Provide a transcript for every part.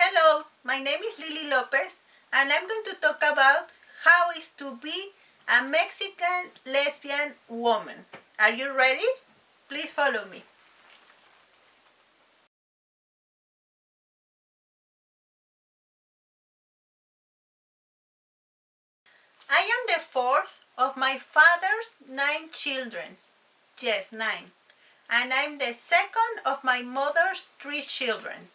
Hello, my name is Lily Lopez, and I'm going to talk about how it is to be a Mexican lesbian woman. Are you ready? Please follow me. I am the fourth of my father's 9 children. Yes, 9. And I'm the second of my mother's 3 children.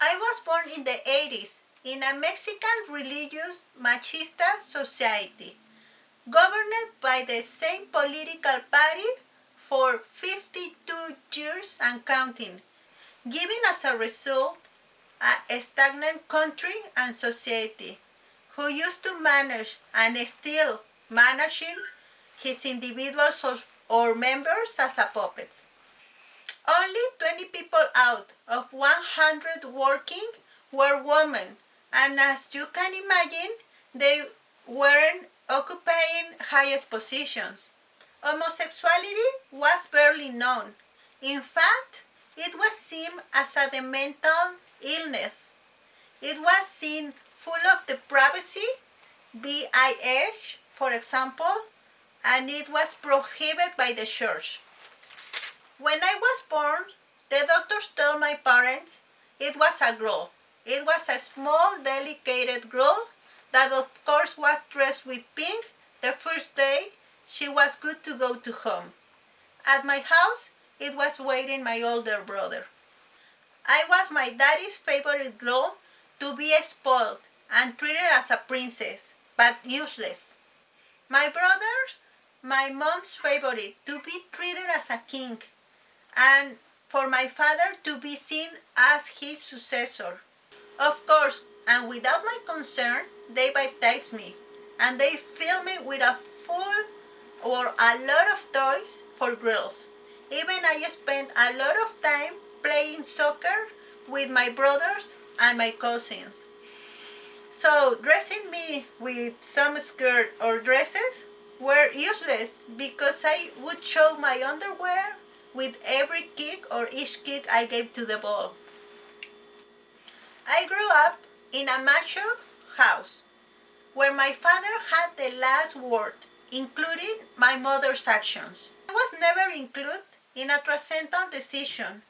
I was born in the 80s in a Mexican religious machista society, governed by the same political party for 52 years and counting, giving as a result a stagnant country and society who used to manage and still managing his individuals or members as a puppets. Only 20 people out of 100 working were women, and as you can imagine, they weren't occupying highest positions. Homosexuality was barely known. In fact, it was seen as a mental illness. It was seen full of depravity, VIH, for example, and it was prohibited by the church. When I was born, the doctors told my parents it was a girl. It was a small, delicate girl that of course was dressed with pink. The first day, she was good to go to home. At my house, it was waiting my older brother. I was my daddy's favorite girl to be spoiled and treated as a princess, but useless. My brother, my mom's favorite, to be treated as a king, and for my father to be seen as his successor. Of course, and without my consent, they baptized me, and they filled me with a full or a lot of toys for girls. Even I spent a lot of time playing soccer with my brothers and my cousins. So dressing me with some skirt or dresses were useless because I would show my underwear with every kick or each kick I gave to the ball. I grew up in a macho house where my father had the last word, including my mother's actions. I was never included in a transcendental decision,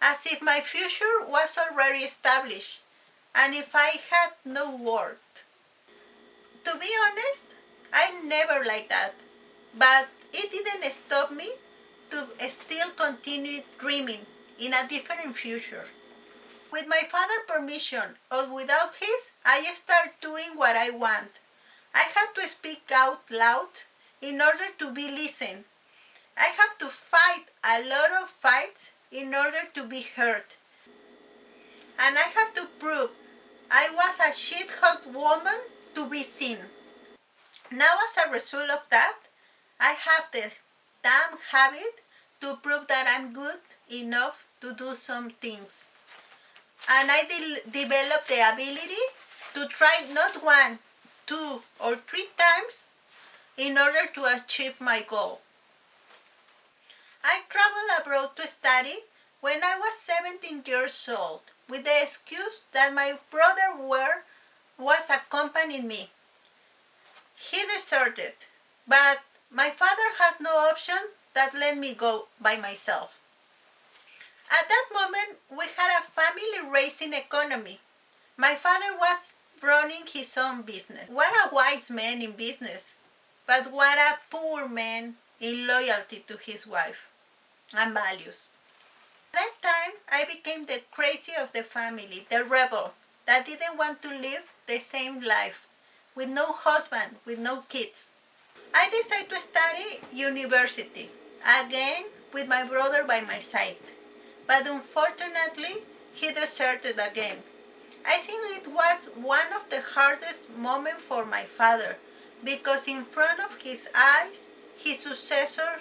as if my future was already established and if I had no worth. To be honest, I never liked that, but it didn't stop me to still continue dreaming in a different future. With my father's permission or without his, I started doing what I want. I had to speak out loud in order to be listened. I have to fight a lot of fights in order to be heard. And I have to prove I was a shit-hot woman to be seen. Now as a result of that, I have the damn habit to prove that I'm good enough to do some things. And I developed the ability to try not 1, 2, or 3 times in order to achieve my goal. I traveled abroad to study when I was 17 years old with the excuse that my brother was accompanying me. He deserted, but my father has no option that let me go by myself. At that moment, we had a family-raising economy. My father was running his own business. What a wise man in business, but what a poor man in loyalty to his wife and values. At that time, I became the crazy of the family, the rebel that didn't want to live the same life, with no husband, with no kids. I decided to study university, again with my brother by my side. But unfortunately, he deserted again. I think it was one of the hardest moments for my father, because in front of his eyes, his successor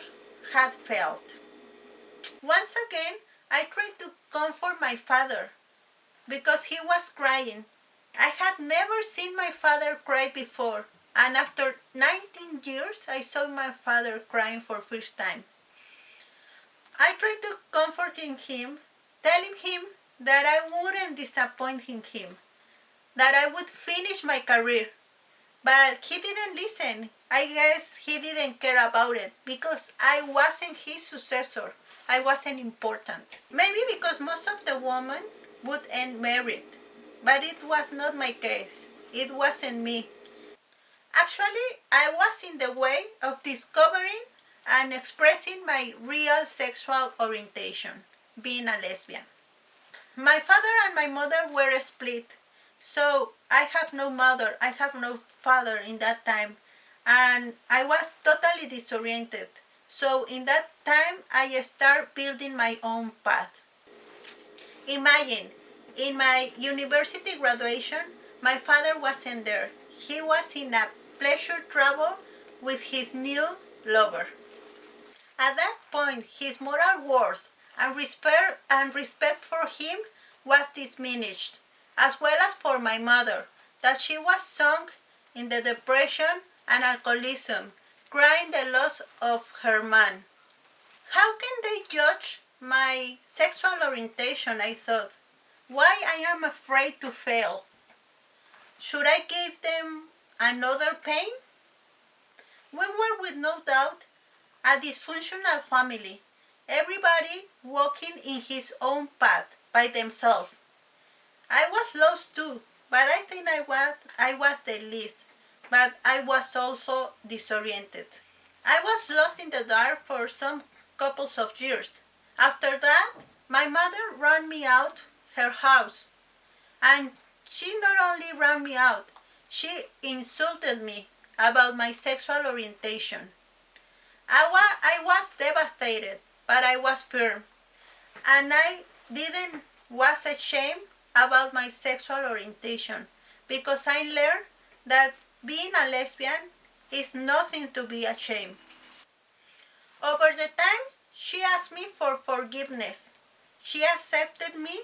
had failed. Once again, I tried to comfort my father, because he was crying. I had never seen my father cry before, and after 19 years, I saw my father crying for the first time. I tried to comfort him, telling him that I wouldn't disappoint him, that I would finish my career. But he didn't listen. I guess he didn't care about it because I wasn't his successor. I wasn't important. Maybe because most of the women would end married. But it was not my case. It wasn't me. Actually, I was in the way of discovering and expressing my real sexual orientation, being a lesbian. My father and my mother were split, so I have no mother, I have no father in that time, and I was totally disoriented. So in that time, I start building my own path. Imagine, in my university graduation, my father wasn't there. He was in a pleasure travel with his new lover. At that point, his moral worth and respect for him was diminished, as well as for my mother, that she was sunk in the depression and alcoholism, crying the loss of her man. How can they judge my sexual orientation, I thought. Why I am afraid to fail? Should I give them another pain? We were with no doubt a dysfunctional family, everybody walking in his own path by themselves. I was lost too, but I think I was the least, but I was also disoriented. I was lost in the dark for some couples of years. After that, my mother ran me out her house, and she not only ran me out, she insulted me about my sexual orientation. I was devastated, but I was firm, and I didn't was ashamed about my sexual orientation because I learned that being a lesbian is nothing to be ashamed. Over the time, she asked me for forgiveness. She accepted me,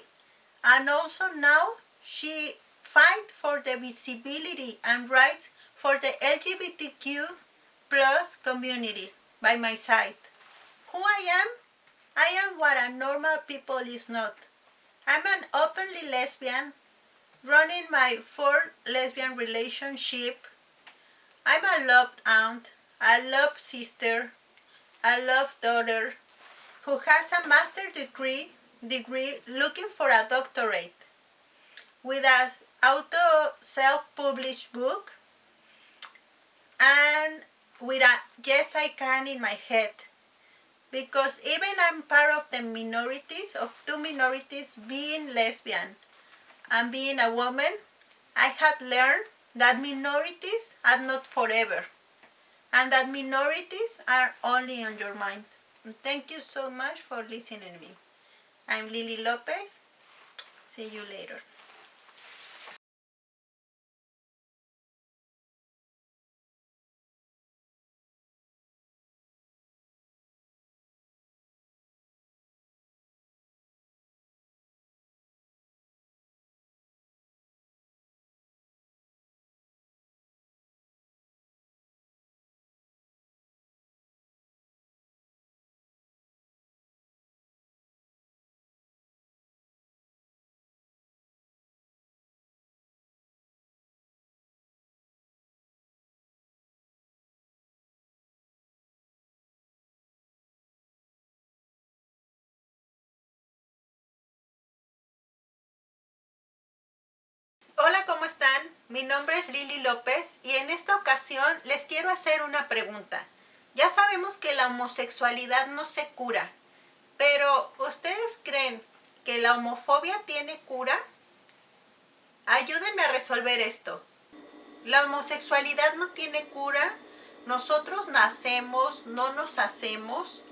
and also now she fight for the visibility and rights for the LGBTQ plus community by my side. Who I am? I am what a normal people is not. I'm an openly lesbian, running my 4th lesbian relationship. I'm a loved aunt, a loved sister, a loved daughter who has a master's degree looking for a doctorate with an auto self-published book and with a yes I can in my head. Because even I'm part of the minorities, of 2 minorities, being lesbian and being a woman, I had learned that minorities are not forever and that minorities are only on your mind. And thank you so much for listening to me. I'm Lily Lopez. See you later. Hola, ¿cómo están? Mi nombre es Lily López y en esta ocasión les quiero hacer una pregunta. Ya sabemos que la homosexualidad no se cura, pero ¿ustedes creen que la homofobia tiene cura? Ayúdenme a resolver esto. La homosexualidad no tiene cura. Nosotros nacemos, no nos hacemos,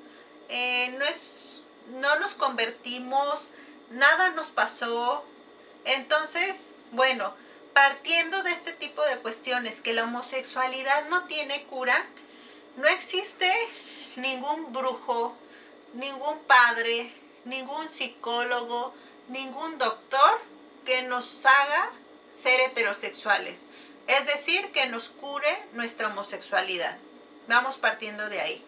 no nos convertimos, nada nos pasó. Entonces, bueno, partiendo de este tipo de cuestiones, que la homosexualidad no tiene cura, no existe ningún brujo, ningún padre, ningún psicólogo, ningún doctor que nos haga ser heterosexuales. Es decir, que nos cure nuestra homosexualidad. Vamos partiendo de ahí.